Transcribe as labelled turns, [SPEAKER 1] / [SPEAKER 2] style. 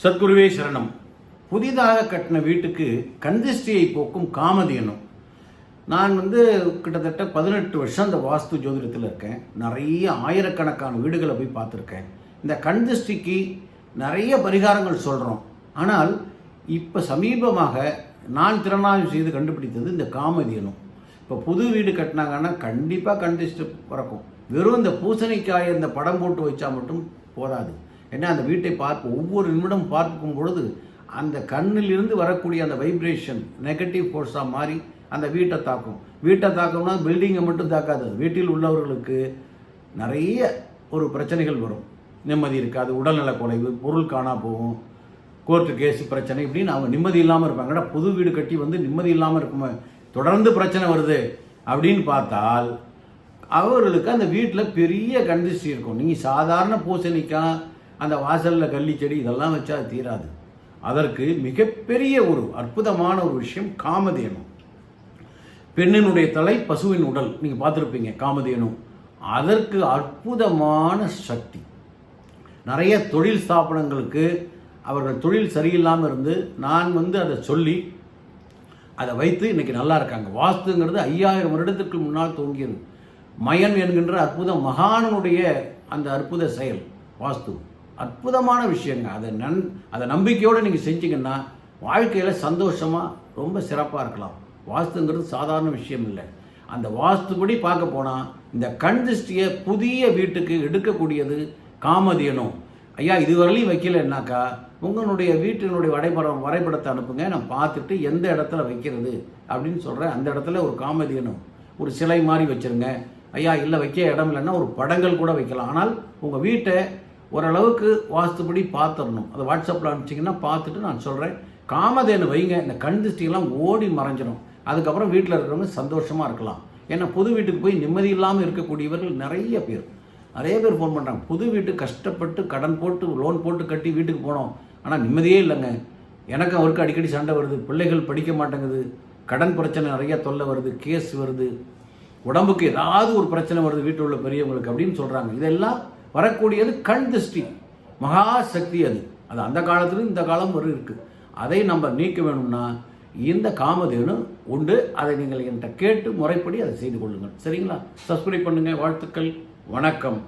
[SPEAKER 1] சத்குருவே சரணம். புதிதாக கட்டின வீட்டுக்கு கந்திஷ்டியை போக்கும் காமதேனு. நான் கிட்டத்தட்ட 18 வருஷம் அந்த வாஸ்து ஜோதிடத்தில் இருக்கேன். நிறைய ஆயிரக்கணக்கான வீடுகளை போய் பார்த்துருக்கேன். இந்த கந்திஷ்டிக்கு நிறைய பரிகாரங்கள் சொல்கிறோம். ஆனால் இப்போ சமீபமாக நான் திறனாய்வு செய்து கண்டுபிடித்தது இந்த காமதேனு. இப்போ புது வீடு கட்டினாங்கன்னா கண்டிப்பாக கந்திஷ்டி பிறக்கும். வெறும் இந்த பூசணிக்காயை இந்த படம் போட்டு வச்சா மட்டும் போதாது. ஏன்னா அந்த வீட்டை ஒவ்வொரு நிமிடம் பார்க்கும் பொழுது அந்த கண்ணிலிருந்து வரக்கூடிய அந்த வைப்ரேஷன் நெகட்டிவ் ஃபோர்ஸாக மாறி அந்த வீட்டை தாக்கும். வீட்டை தாக்கம்னா பில்டிங்கை மட்டும் தாக்காது, வீட்டில் உள்ளவர்களுக்கு நிறைய ஒரு பிரச்சனைகள் வரும். நிம்மதி இருக்காது, உடல்நல குறைவு, பொருள் காணா போகும், கோர்ட்டு கேஸ் பிரச்சனை, இப்படின்னு அவங்க நிம்மதி இல்லாமல் இருப்பாங்க. புது வீடு கட்டி நிம்மதி இல்லாமல் இருக்குமே, தொடர்ந்து பிரச்சனை வருது அப்படின்னு பார்த்தால் அவர்களுக்கு அந்த வீட்டில் பெரிய கண்டிஷ்டி இருக்கும். நீங்கள் சாதாரண பூசணிக்காய், அந்த வாசலில் கள்ளி செடி இதெல்லாம் வச்சா தீராது. அதற்கு மிகப்பெரிய ஒரு அற்புதமான ஒரு விஷயம் காமதேனு. பெண்ணினுடைய தலை, பசுவின் உடல், நீங்கள் பார்த்துருப்பீங்க காமதேனு. அதற்கு அற்புதமான சக்தி. நிறைய தொழில் ஸ்தாபனங்களுக்கு அவர்கள் தொழில் சரியில்லாமல் இருந்து நான் அதை சொல்லி அதை வைத்து இன்றைக்கி நல்லா இருக்காங்க. வாஸ்துங்கிறது 5000 வருடத்திற்கு முன்னால் தோங்கியது. மயன் என்கின்ற அற்புத மகானுடைய அந்த அற்புத செயல் வாஸ்து. அற்புதமான விஷயங்க. அதை நம்பிக்கையோடு நீங்கள் செஞ்சீங்கன்னா வாழ்க்கையில் சந்தோஷமாக ரொம்ப சிறப்பாக இருக்கலாம். வாஸ்துங்கிறது சாதாரண விஷயம் இல்லை. அந்த வாஸ்துபடி பார்க்க போனால் இந்த கண் திருஷ்டியை புதிய வீட்டுக்கு எடுக்கக்கூடியது காமதேனு. ஐயா இதுவரையிலையும் வைக்கலைன்னாக்கா உங்களுடைய வீட்டினுடைய வரைபடத்தை அனுப்புங்க, நான் பார்த்துட்டு எந்த இடத்துல வைக்கிறது அப்படின்னு சொல்கிறேன். அந்த இடத்துல ஒரு காமதேனு ஒரு சிலை மாதிரி வச்சுருங்க. ஐயா இல்லை வைக்க இடம் இல்லைன்னா ஒரு படங்கள் கூட வைக்கலாம். ஆனால் உங்கள் வீட்டை ஓரளவுக்கு வாஸ்துபடி பார்த்துடணும். அதை வாட்ஸ்அப்பில் அனுப்பிச்சிங்கன்னா பார்த்துட்டு நான் சொல்கிறேன் காமதேனு வைங்க. இந்த கண் திருஷ்டியெல்லாம் ஓடி மறைஞ்சிடும். அதுக்கப்புறம் வீட்டில் இருக்கிறவங்க சந்தோஷமாக இருக்கலாம். ஏன்னா புது வீட்டுக்கு போய் நிம்மதி இல்லாமல் இருக்கக்கூடியவர்கள் நிறைய பேர் ஃபோன் பண்ணுறாங்க. புது வீட்டுக்கு கஷ்டப்பட்டு கடன் போட்டு லோன் போட்டு கட்டி வீட்டுக்கு போனோம், ஆனால் நிம்மதியே இல்லைங்க. எனக்கு அவருக்கு அடிக்கடி சண்டை வருது, பிள்ளைகள் படிக்க மாட்டேங்குது, கடன் பிரச்சனை நிறைய தொல்லை வருது, கேஸ் வருது, உடம்புக்கு ஏதாவது ஒரு பிரச்சனை வருது வீட்டில் உள்ள பெரியவங்களுக்கு அப்படின்னு சொல்கிறாங்க. இதெல்லாம் வரக்கூடியது கண் திருஷ்டி, மகா சக்தி. அது அந்த காலத்துலையும் இந்த காலம் ஒரு இருக்குது. அதை நம்ம நீக்க வேணும்னா இந்த காமதேனு உண்டு. அதை நீங்கள் என்கிட்ட கேட்டு முறைப்படி அதை செய்து கொள்ளுங்கள். சரிங்களா? சப்ஸ்கிரைப் பண்ணுங்கள். வாழ்த்துக்கள். வணக்கம்.